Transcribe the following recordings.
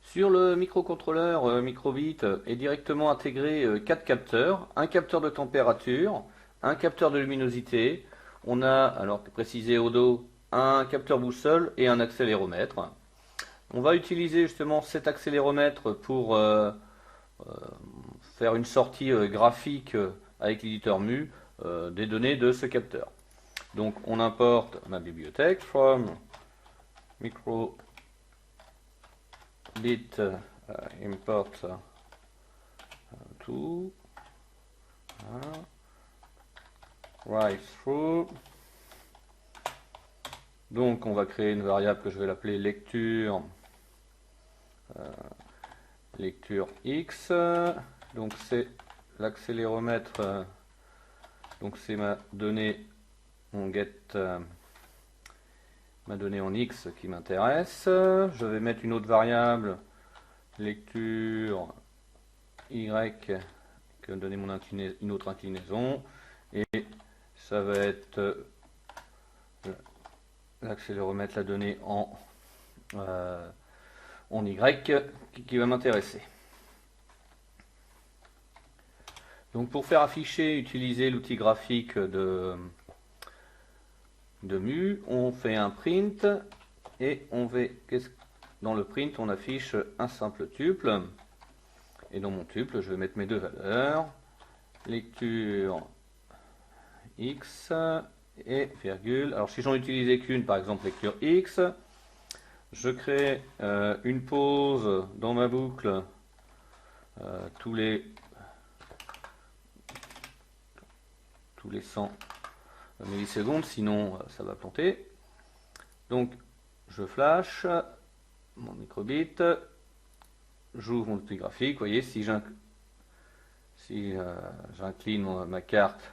Sur le microcontrôleur Microbit est directement intégré 4 capteurs, un capteur de température, un capteur de luminosité, on a, alors précisé au dos, un capteur boussole et un accéléromètre. On va utiliser justement cet accéléromètre pour faire une sortie graphique avec l'éditeur MU des données de ce capteur. Donc on importe ma bibliothèque from microbit import to write through. Donc on va créer une variable que je vais l'appeler lecture lecture x. Donc c'est l'accéléromètre, donc c'est ma donnée, on get ma donnée en x qui m'intéresse. Je vais mettre une autre variable lecture y qui va me donner une autre inclinaison, et ça va être l'accéléromètre, la donnée en y qui va m'intéresser. Donc pour faire afficher, utiliser l'outil graphique de MU, on fait un print et dans le print on affiche un simple tuple, et dans mon tuple je vais mettre mes deux valeurs, lecture x et virgule. Alors si j'en utilisais qu'une, par exemple lecture x, je crée une pause dans ma boucle tous les 100 millisecondes, sinon ça va planter. Donc je flash mon microbit, j'ouvre mon outil graphique. Vous voyez, si j'incline ma carte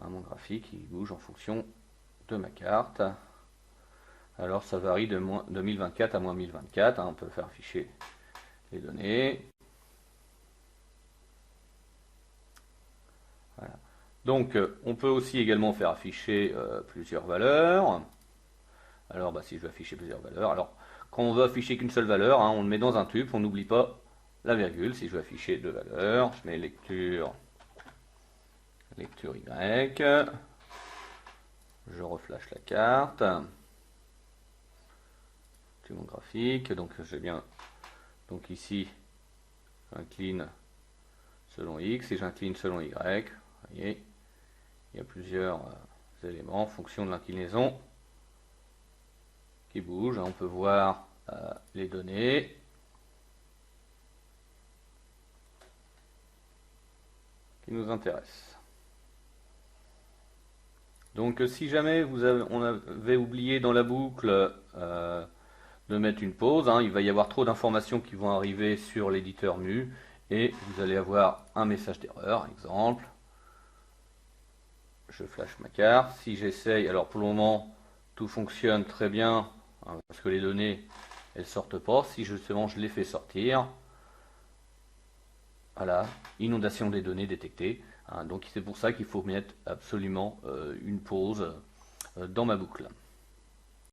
à mon graphique, il bouge en fonction de ma carte. Alors ça varie de 1024 à moins 1024, on peut faire afficher les données. Voilà. Donc on peut aussi également faire afficher plusieurs valeurs. Alors si je veux afficher plusieurs valeurs, alors quand on veut afficher qu'une seule valeur, on le met dans un tuple, on n'oublie pas la virgule. Si je veux afficher deux valeurs, je mets lecture Y, je reflash la carte, c'est mon graphique, donc j'ai bien, donc ici j'incline selon X et j'incline selon Y. Vous voyez, il y a plusieurs éléments en fonction de l'inclinaison qui bougent. On peut voir les données. Qui nous intéressent. Donc si jamais on avait oublié dans la boucle de mettre une pause, il va y avoir trop d'informations qui vont arriver sur l'éditeur MU et vous allez avoir un message d'erreur, exemple. Je flash ma carte. Si j'essaye, alors pour le moment tout fonctionne très bien parce que les données elles sortent pas. Si justement je les fais sortir, voilà, inondation des données détectée. Donc c'est pour ça qu'il faut mettre absolument une pause dans ma boucle.